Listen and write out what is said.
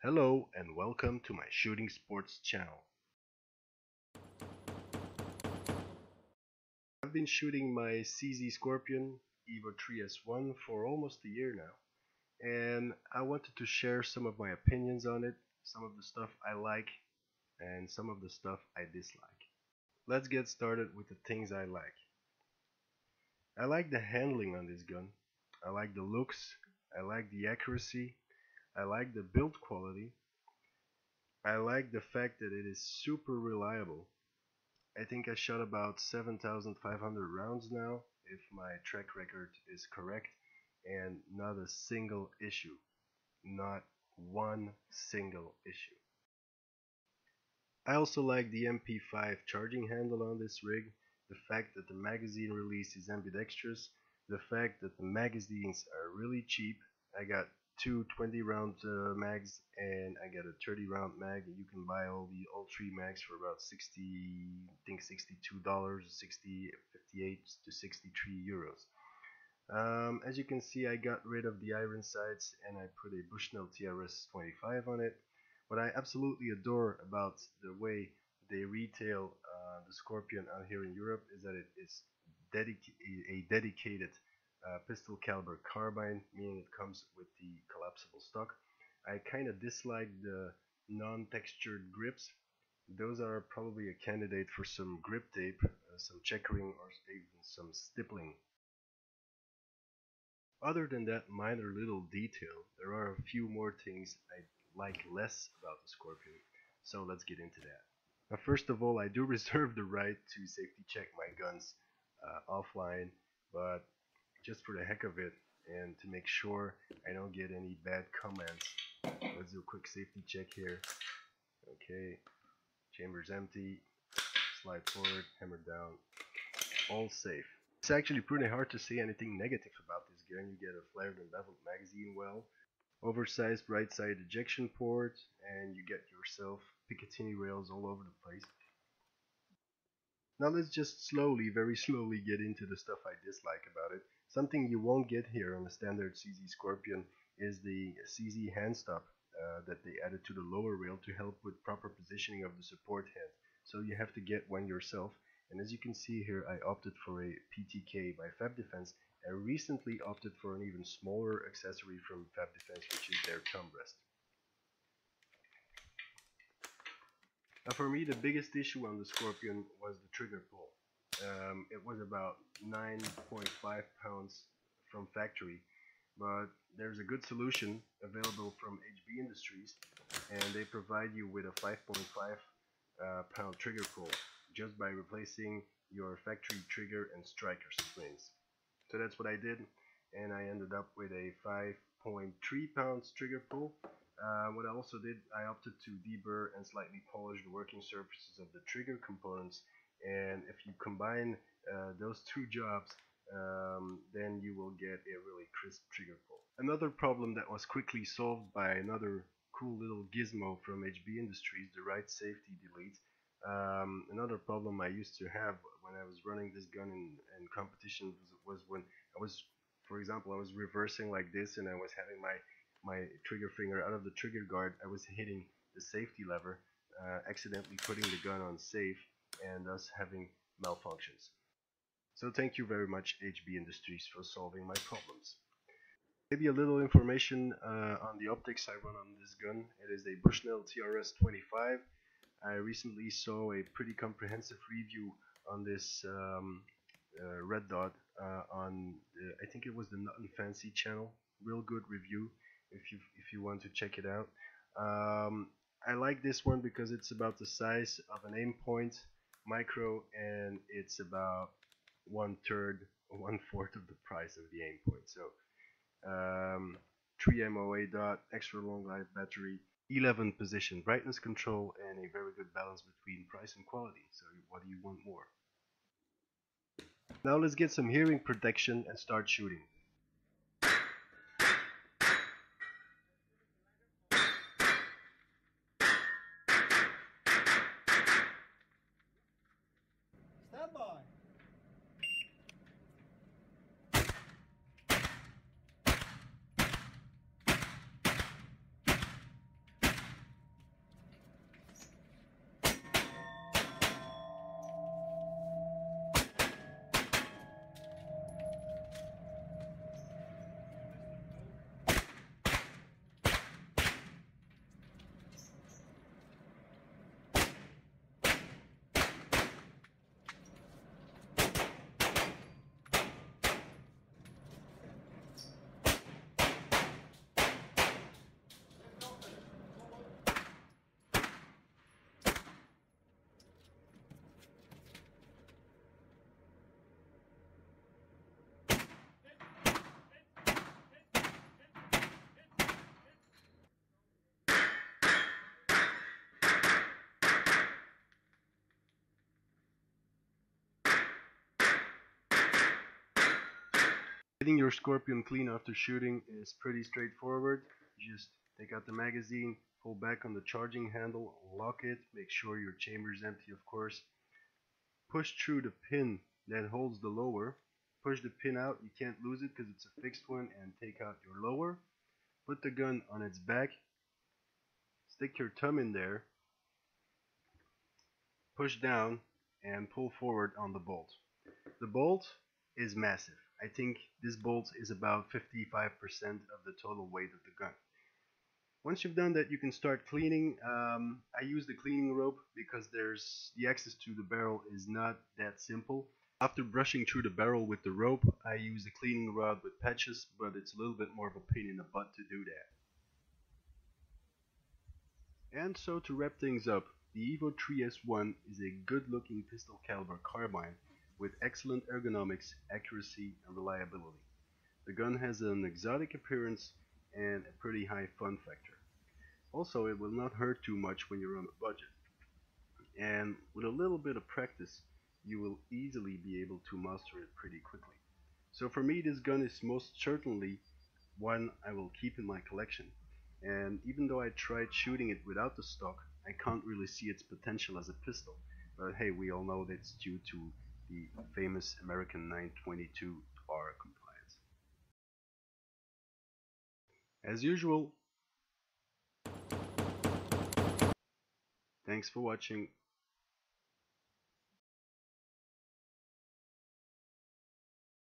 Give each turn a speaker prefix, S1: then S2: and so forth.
S1: Hello and welcome to my shooting sports channel. I've been shooting my CZ Scorpion EVO 3S1 for almost a year now, and I wanted to share some of my opinions on it, some of the stuff I like, and some of the stuff I dislike. Let's get started with the things I like. I like the handling on this gun, I like the looks, I like the accuracy, I like the build quality, I like the fact that it is super reliable. I think I shot about 7,500 rounds now, if my track record is correct, and not a single issue. Not one single issue. I also like the MP5 charging handle on this rig, the fact that the magazine release is ambidextrous, the fact that the magazines are really cheap. I got two 20 round mags and I got a 30 round mag. You can buy all three mags for about 60, I think $62, 58 to 63 euros. As you can see, I got rid of the iron sights and I put a Bushnell TRS 25 on it. What I absolutely adore about the way they retail the Scorpion out here in Europe is that it is a dedicated pistol caliber carbine, meaning it comes with the collapsible stock. I kind of dislike the non-textured grips. Those are probably a candidate for some grip tape, some checkering, or even some stippling. Other than that minor little detail, there are a few more things I like less about the Scorpion, so let's get into that. Now, first of all, I do reserve the right to safety check my guns offline, but just for the heck of it and to make sure I don't get any bad comments, let's do a quick safety check here. Okay, chamber's empty, slide forward, hammer down, all safe. It's actually pretty hard to say anything negative about this gun. You get a flared and beveled magazine well, oversized right side ejection port, and you get yourself Picatinny rails all over the place. Now let's just very slowly get into the stuff I dislike about it. Something you won't get here on the standard CZ Scorpion is the CZ hand stop that they added to the lower rail to help with proper positioning of the support hand. So you have to get one yourself. And as you can see here, I opted for a PTK by Fab Defense. I recently opted for an even smaller accessory from Fab Defense, which is their thumb rest. Now for me, the biggest issue on the Scorpion was the trigger pull. It was about 9.5 pounds from factory, but there's a good solution available from HB Industries, and they provide you with a 5.5 pound trigger pull just by replacing your factory trigger and striker springs. So that's what I did, and I ended up with a 5.3 pounds trigger pull. What I also did, I opted to deburr and slightly polish the working surfaces of the trigger components, and if you combine those two jobs, then you will get a really crisp trigger pull. Another problem that was quickly solved by another cool little gizmo from HB Industries, the right safety delete. Another problem I used to have when I was running this gun in competition was when I was, for example, I was reversing like this and I was having my trigger finger out of the trigger guard. I was hitting the safety lever, accidentally putting the gun on safe and thus having malfunctions. So thank you very much HB Industries for solving my problems. Maybe a little information on the optics I run on this gun. It is a Bushnell TRS 25. I recently saw a pretty comprehensive review on this red dot on I think it was the Nut and Fancy channel. Real good review if you want to check it out. I like this one because it's about the size of an aim point micro, and it's about 1/4 of the price of the aim point. So 3 MOA dot, extra long life battery, 11 position brightness control, and a very good balance between price and quality. So what do you want more? Now let's get some hearing protection and start shooting.
S2: Stand by.
S1: Getting your Scorpion clean after shooting is pretty straightforward. Just take out the magazine, pull back on the charging handle, lock it, make sure your chamber is empty of course. Push through the pin that holds the lower. Push the pin out, you can't lose it because it's a fixed one, and take out your lower. Put the gun on its back, stick your thumb in there, push down, and pull forward on the bolt. The bolt is massive. I think this bolt is about 55% of the total weight of the gun. Once you've done that, you can start cleaning. I use the cleaning rope because the access to the barrel is not that simple. After brushing through the barrel with the rope, I use a cleaning rod with patches, but it's a little bit more of a pain in the butt to do that. And so to wrap things up, the EVO 3S1 is a good-looking pistol caliber carbine with excellent ergonomics, accuracy, and reliability. The gun has an exotic appearance and a pretty high fun factor. Also, it will not hurt too much when you're on a budget. And with a little bit of practice, you will easily be able to master it pretty quickly. So for me, this gun is most certainly one I will keep in my collection. And even though I tried shooting it without the stock, I can't really see its potential as a pistol. But hey, we all know that's due to the famous American 922R compliance. As usual, thanks for watching.